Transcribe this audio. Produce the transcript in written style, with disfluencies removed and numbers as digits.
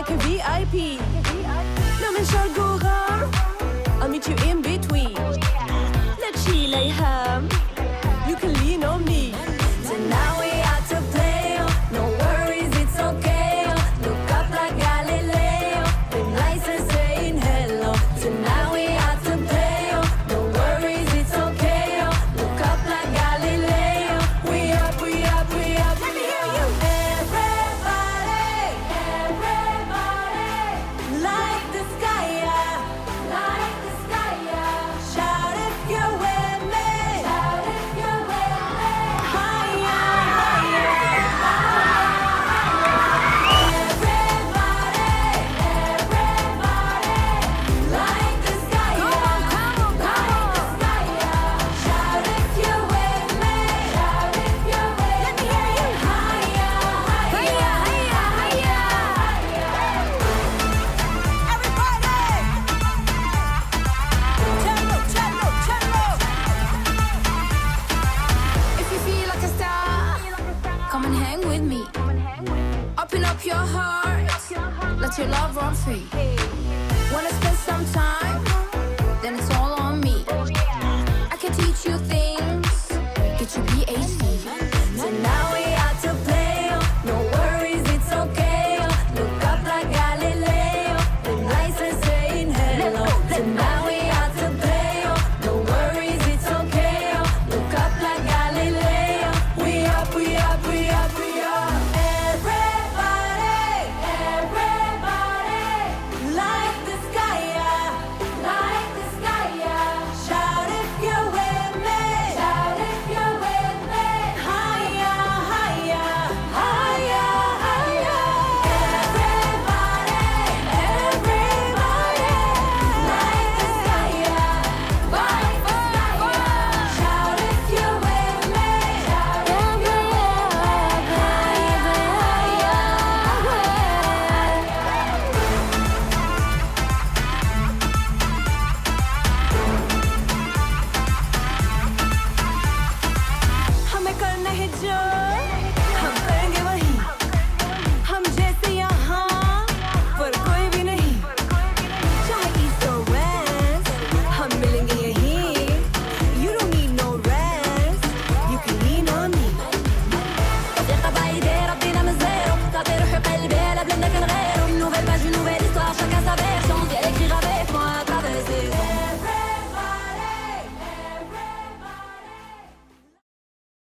like a VIP. No من شرق وغرب I'll meet you in between. لا تشيل هم You can lean on me. Tonight we are to play. No worries, it's okay. Look up like Galileo. Be nice and saying hello. Tonight we are to play. No worries, it's okay. Look up like Galileo. We up, we up, we up. Let me hear you. Everybody, everybody, like the sky, yeah. Like the sky, yeah. Shout if you're with me. Shout if you're with me. Higher, higher, everybody, everybody, like the sky, yeah. Like the sky, yeah. Shout if you're with me. Shout if you're with me. Let me hear you. Higher, higher, higher, everybody. Cello, cello, cello. If you feel like a star, come and hang with me. Open up your heart, let your love run free.